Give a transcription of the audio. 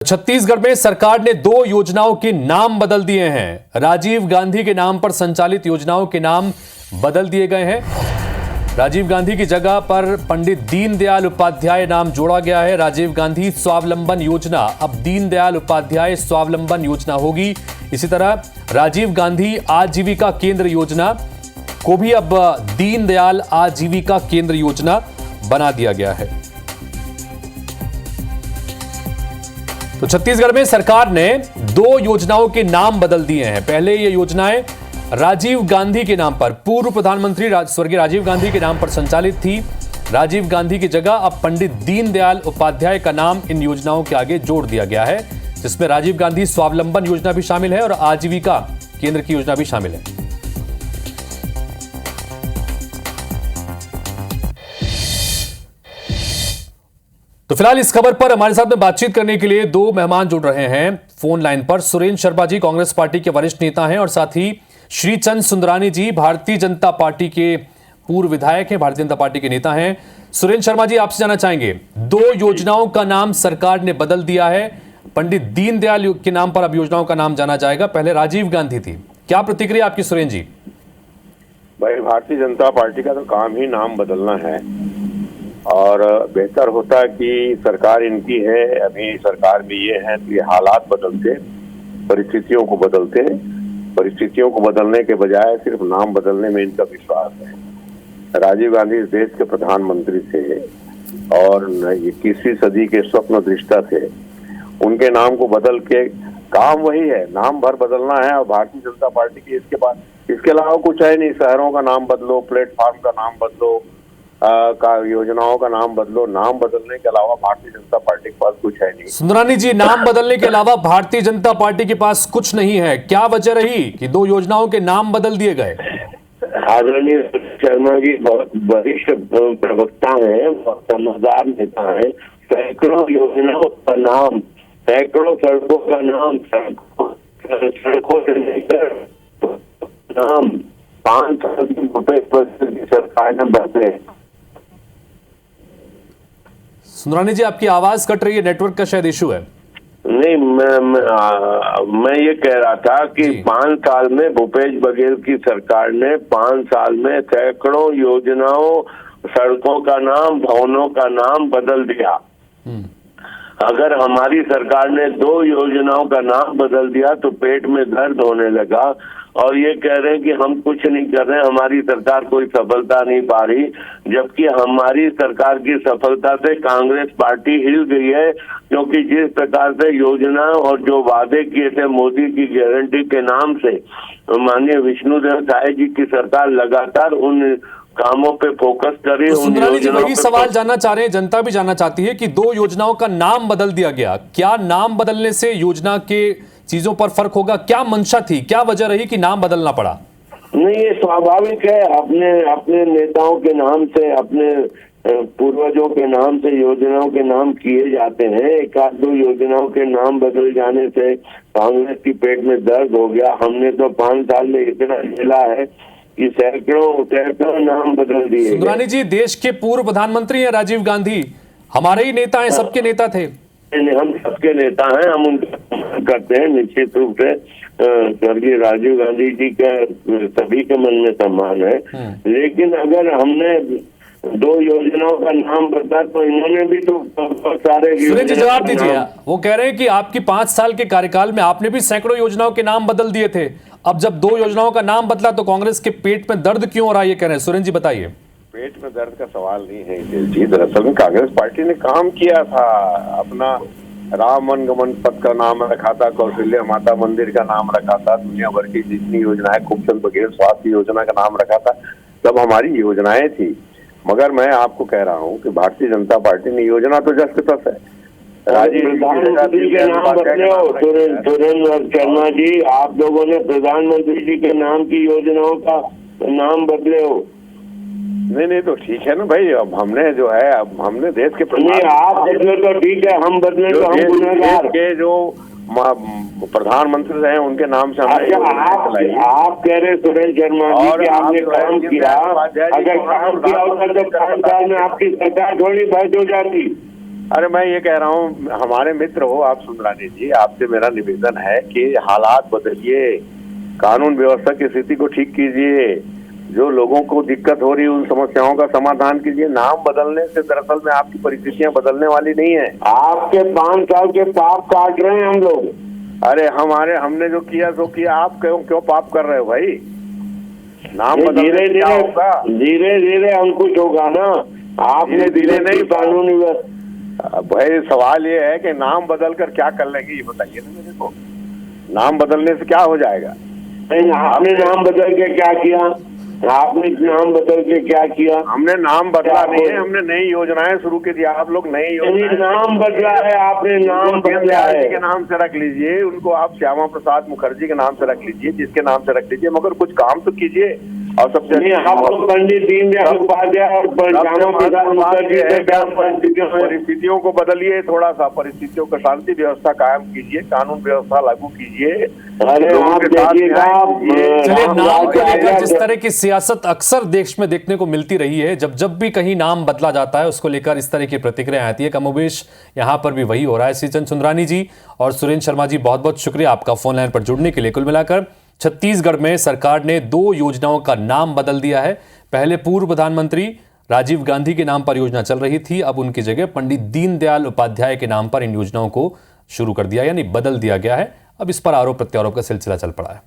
छत्तीसगढ़ में सरकार ने 2 योजनाओं के नाम बदल दिए हैं। राजीव गांधी के नाम पर संचालित योजनाओं के नाम बदल दिए गए हैं। राजीव गांधी की जगह पर पंडित दीनदयाल उपाध्याय नाम जोड़ा गया है। राजीव गांधी स्वावलंबन योजना अब दीनदयाल उपाध्याय स्वावलंबन योजना होगी। इसी तरह राजीव गांधी आजीविका केंद्र योजना को भी अब दीनदयाल आजीविका केंद्र योजना बना दिया गया है। तो छत्तीसगढ़ में सरकार ने 2 योजनाओं के नाम बदल दिए हैं। पहले ये योजनाएं राजीव गांधी के नाम पर, पूर्व प्रधानमंत्री स्वर्गीय राजीव गांधी के नाम पर संचालित थी। राजीव गांधी की जगह अब पंडित दीनदयाल उपाध्याय का नाम इन योजनाओं के आगे जोड़ दिया गया है, जिसमें राजीव गांधी स्वावलंबन योजना भी शामिल है और आजीविका केंद्र की योजना भी शामिल है। तो फिलहाल इस खबर पर हमारे साथ में बातचीत करने के लिए 2 मेहमान जुड़ रहे हैं फोन लाइन पर। सुरेंद्र शर्मा जी कांग्रेस पार्टी के वरिष्ठ नेता हैं और साथ ही श्रीचंद सुंदरानी जी भारतीय जनता पार्टी के पूर्व विधायक हैं, भारतीय जनता पार्टी के नेता हैं। सुरेंद्र शर्मा जी, आपसे जानना चाहेंगे, 2 योजनाओं का नाम सरकार ने बदल दिया है। पंडित दीनदयाल के नाम पर अब योजनाओं का नाम जाना जाएगा, पहले राजीव गांधी थी। क्या प्रतिक्रिया आपकी सुरेंद्र जी? भाई, भारतीय जनता पार्टी का तो काम ही नाम बदलना है और बेहतर होता कि सरकार इनकी है, अभी सरकार में ये है तो ये हालात बदलते, परिस्थितियों को बदलते, परिस्थितियों को बदलने के बजाय सिर्फ नाम बदलने में इनका विश्वास है। राजीव गांधी इस देश के प्रधानमंत्री थे और 21वीं सदी के स्वप्न दृष्टा थे। उनके नाम को बदल के काम वही है, नाम भर बदलना है। और भारतीय जनता पार्टी की इसके अलावा कुछ है नहीं। शहरों का नाम बदलो, प्लेटफॉर्म का नाम बदलो, योजनाओं का नाम बदलो, नाम बदलने के अलावा भारतीय जनता पार्टी के पास कुछ है नहीं। सुंदरानी जी, नाम बदलने के अलावा भारतीय जनता पार्टी के पास कुछ नहीं है, क्या वजह रही कि 2 योजनाओं के नाम बदल दिए गए? आदरणीय शर्मा जी बहुत वरिष्ठ प्रवक्ता हैं, बहुत समझदार नेता हैं। सैकड़ों योजनाओं का नाम, सैकड़ों सड़कों का नाम, सड़कों से लेकर नाम 5 साल की सरकार ने बदले। सुंदरानी जी, आपकी आवाज कट रही है, नेटवर्क का शायद इशू है। नहीं, मैं ये कह रहा था कि 5 साल में भूपेश बघेल की सरकार ने 5 साल में सैकड़ों योजनाओं, सड़कों का नाम, भवनों का नाम बदल दिया। अगर हमारी सरकार ने 2 योजनाओं का नाम बदल दिया तो पेट में दर्द होने लगा और ये कह रहे हैं कि हम कुछ नहीं कर रहे, हमारी सरकार कोई सफलता नहीं पा रही, जबकि हमारी सरकार की सफलता से कांग्रेस पार्टी हिल गई है। क्योंकि जिस प्रकार से योजना और जो वादे किए थे मोदी की गारंटी के नाम से, माननीय विष्णुदेव साय जी की सरकार लगातार उन कामों पे फोकस करी। सुंदरानी जी, वही सवाल जानना चाह रहे हैं, जनता भी जानना चाहती है कि 2 योजनाओं का नाम बदल दिया गया, क्या नाम बदलने से योजना के चीजों पर फर्क होगा? क्या मंशा थी, क्या वजह रही कि नाम बदलना पड़ा? नहीं, ये स्वाभाविक है। अपने नेताओं के नाम से, अपने पूर्वजों के नाम से योजनाओं के नाम किए जाते हैं। 1-2 योजनाओं के नाम बदल जाने से कांग्रेस की पेट में दर्द हो गया। हमने तो 5 साल में इतना झेला है कि सैकड़ों नाम बदल दिए। सुंदरानी जी, देश के पूर्व प्रधानमंत्री हैं राजीव गांधी, हमारे ही नेता हैं, सबके नेता थे। हम सबके नेता हैं, हम उनका करते हैं निश्चित रूप से। स्वर्गीय राजीव गांधी जी का सभी के मन में सम्मान है, लेकिन अगर हमने 2 योजनाओं का नाम बदला तो इन्होंने भी तो बहुत सारे। सुरेंद्र जी, जवाब दीजिए। वो कह रहे हैं कि आपकी 5 साल के कार्यकाल में आपने भी सैकड़ों योजनाओं के नाम बदल दिए थे, अब जब 2 योजनाओं का नाम बदला तो कांग्रेस के पेट में दर्द क्यों हो रहा है, ये कह रहे हैं। सुरेंद्र जी बताइए। पेट में दर्द का सवाल नहीं है जी। दरअसल में कांग्रेस पार्टी ने काम किया था, अपना राम वनगमन पथ का नाम रखा था, कौशल्या माता मंदिर का नाम रखा था, दुनिया भर की जितनी योजनाएं, खूबचंद बघेल स्वास्थ्य योजना का नाम रखा था, सब हमारी योजनाएं थी। मगर मैं आपको कह रहा हूं कि भारतीय जनता पार्टी ने योजना तो जस्ट तस है। राजीव प्रधानमंत्री के नाम बदले हो सुरेंद्र शर्मा जी, आप लोगों ने प्रधानमंत्री जी के नाम की योजनाओं का नाम बदले हो। नहीं तो ठीक है ना भाई, अब हमने जो है, अब हमने देश के आप बदले तो ठीक है, हम बदले तो हम गुनहगार के जो प्रधानमंत्री रहे उनके नाम से हमने आप कह रहे सुरेंद्र शर्मा जी कि आपने काम किया। अगर काम किया होता तो 5 साल में आपकी सरकार थोड़ी बहस हो जाती। अरे मैं ये कह रहा हूँ, हमारे मित्र हो आप सुंदरानी जी, आपसे मेरा निवेदन है कि हालात बदलिए, कानून व्यवस्था की स्थिति को ठीक कीजिए, जो लोगों को दिक्कत हो रही है उन समस्याओं का समाधान कीजिए। नाम बदलने से दरअसल में आपकी परिस्थितियां बदलने वाली नहीं है। आपके 5 साल के पाप काट रहे हैं हम लोग। अरे हमने जो किया सो किया, आप क्यों पाप कर रहे हो भाई? नाम बदलने धीरे से क्या होगा? धीरे धीरे अंकुश होगा ना। आपने धीरे नहीं, कानूनी भाई सवाल ये है कि नाम बदल कर क्या कर लेंगे, ये बताइए ना मेरे को। नाम बदलने से क्या हो जाएगा? नहीं, आपने नाम बदल के क्या किया? आपने नाम बदल के क्या किया? हमने नाम बदला नहीं है, हमने नई योजनाएं शुरू की थी। आप लोग नई योजनाएं, नाम बदला है, आपने नाम बदला है। के नाम से रख लीजिए, उनको आप श्यामा प्रसाद मुखर्जी के नाम से रख लीजिए, जिसके नाम से रख लीजिए, मगर कुछ काम तो कीजिए। और सबसे आप लोग पंडित दीनदयाल उपाध्याय और श्यामा प्रसाद मुखर्जी परिस्थितियों को बदलिए, थोड़ा सा परिस्थितियों का शांति व्यवस्था कायम कीजिए, कानून व्यवस्था लागू कीजिए। चलिए, नाम को लेकर जिस तरह की सियासत अक्सर देश में देखने को मिलती रही है, जब भी कहीं नाम बदला जाता है उसको लेकर इस तरह की प्रतिक्रिया आती है। कमोबेश यहां पर भी वही हो रहा है। श्रीचंद सुंदरानी जी और सुरेंद्र शर्मा जी, बहुत बहुत शुक्रिया आपका फोन लाइन पर जुड़ने के लिए। कुल मिलाकर छत्तीसगढ़ में सरकार ने 2 योजनाओं का नाम बदल दिया है। पहले पूर्व प्रधानमंत्री राजीव गांधी के नाम पर योजना चल रही थी, अब उनकी जगह पंडित दीनदयाल उपाध्याय के नाम पर इन योजनाओं को शुरू कर दिया, यानी बदल दिया गया है। अब इस पर आरोप प्रत्यारोप का सिलसिला चल पड़ा है।